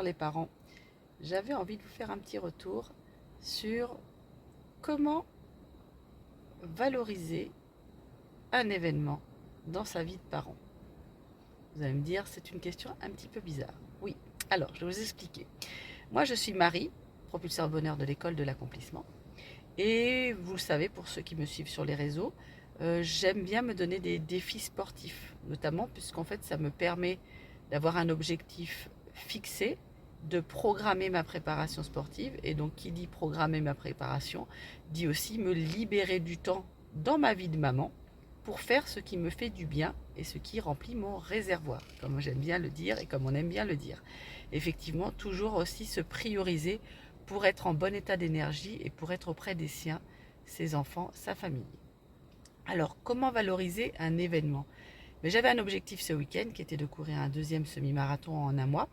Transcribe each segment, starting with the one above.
les parents. J'avais envie de vous faire un petit retour sur comment valoriser un événement dans sa vie de parent. Vous allez me dire, c'est une question un petit peu bizarre. Oui, alors je vais vous expliquer. Moi, je suis Marie, propulseur bonheur de l'école de l'accomplissement. Et vous le savez, pour ceux qui me suivent sur les réseaux, j'aime bien me donner des défis sportifs, notamment puisqu'en fait, ça me permet d'avoir un objectif fixé, de programmer ma préparation sportive. Et donc, qui dit programmer ma préparation, dit aussi me libérer du temps dans ma vie de maman pour faire ce qui me fait du bien et ce qui remplit mon réservoir, comme j'aime bien le dire et comme on aime bien le dire. Effectivement, toujours aussi se prioriser pour être en bon état d'énergie et pour être auprès des siens, ses enfants, sa famille. Alors, comment valoriser un événement? Mais j'avais un objectif ce week-end qui était de courir un deuxième semi-marathon en un mois,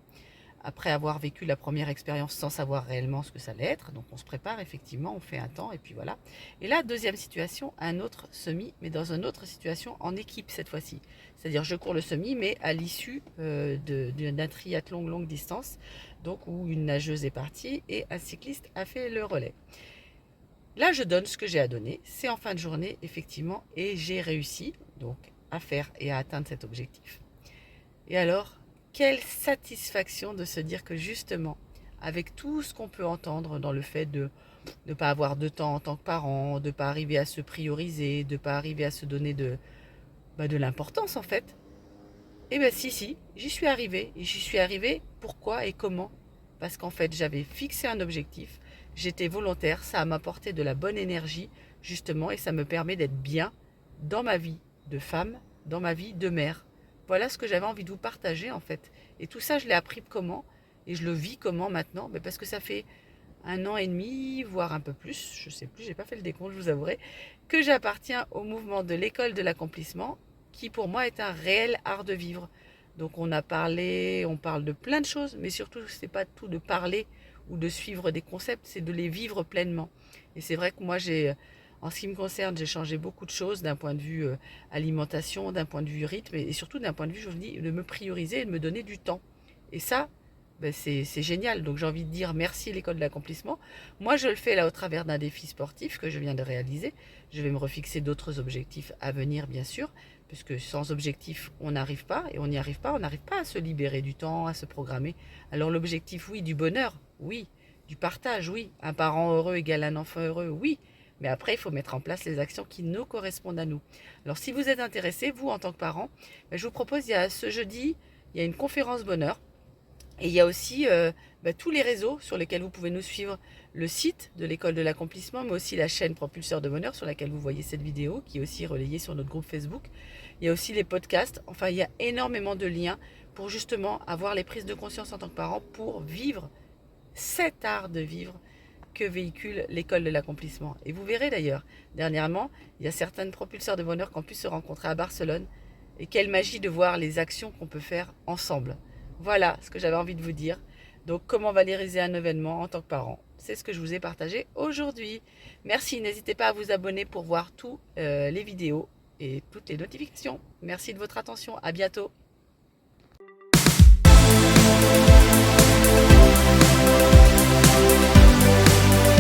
après avoir vécu la première expérience sans savoir réellement ce que ça allait être. Donc on se prépare effectivement, on fait un temps et puis voilà. Et là, deuxième situation, un autre semi, mais dans une autre situation en équipe cette fois-ci. C'est-à-dire je cours le semi, mais à l'issue d'un triathlon longue distance, donc où une nageuse est partie et un cycliste a fait le relais. Là, je donne ce que j'ai à donner. C'est en fin de journée, effectivement, et j'ai réussi donc à faire et à atteindre cet objectif. Et alors, quelle satisfaction de se dire que justement, avec tout ce qu'on peut entendre dans le fait de ne pas avoir de temps en tant que parent, de ne pas arriver à se prioriser, de ne pas arriver à se donner de l'importance en fait, eh bien si, j'y suis arrivée. Et j'y suis arrivée pourquoi et comment? Parce qu'en fait, j'avais fixé un objectif, j'étais volontaire, ça m'a apporté de la bonne énergie justement et ça me permet d'être bien dans ma vie de femme, dans ma vie de mère. Voilà ce que j'avais envie de vous partager en fait. Et tout ça, je l'ai appris comment et je le vis comment maintenant? Parce que ça fait un an et demi, voire un peu plus, je ne sais plus, j'ai pas fait le décompte, je vous avouerai, que j'appartiens au mouvement de l'école de l'accomplissement, qui pour moi est un réel art de vivre. Donc on parle de plein de choses, mais surtout c'est pas tout de parler ou de suivre des concepts, c'est de les vivre pleinement. Et c'est vrai que moi en ce qui me concerne, j'ai changé beaucoup de choses d'un point de vue alimentation, d'un point de vue rythme et surtout d'un point de vue, je vous dis, de me prioriser et de me donner du temps. Et ça, c'est génial. Donc j'ai envie de dire merci l'école de l'accomplissement. Moi, je le fais là au travers d'un défi sportif que je viens de réaliser. Je vais me refixer d'autres objectifs à venir, bien sûr, puisque sans objectif, on n'arrive pas et on n'y arrive pas. On n'arrive pas à se libérer du temps, à se programmer. Alors l'objectif, oui, du bonheur, oui, du partage, oui. Un parent heureux égale un enfant heureux, oui. Mais après, il faut mettre en place les actions qui nous correspondent à nous. Alors si vous êtes intéressé, vous en tant que parent, je vous propose, il y a ce jeudi, il y a une conférence bonheur. Et il y a aussi tous les réseaux sur lesquels vous pouvez nous suivre, le site de l'école de l'accomplissement, mais aussi la chaîne Propulseur de Bonheur sur laquelle vous voyez cette vidéo, qui est aussi relayée sur notre groupe Facebook. Il y a aussi les podcasts. Enfin, il y a énormément de liens pour justement avoir les prises de conscience en tant que parent pour vivre cet art de vivre que véhicule l'école de l'accomplissement. Et vous verrez d'ailleurs, dernièrement, il y a certains propulseurs de bonheur qui ont pu se rencontrer à Barcelone. Et quelle magie de voir les actions qu'on peut faire ensemble. Voilà ce que j'avais envie de vous dire. Donc, comment valoriser un événement en tant que parent? C'est ce que je vous ai partagé aujourd'hui. Merci, n'hésitez pas à vous abonner pour voir toutes les vidéos et toutes les notifications. Merci de votre attention, à bientôt.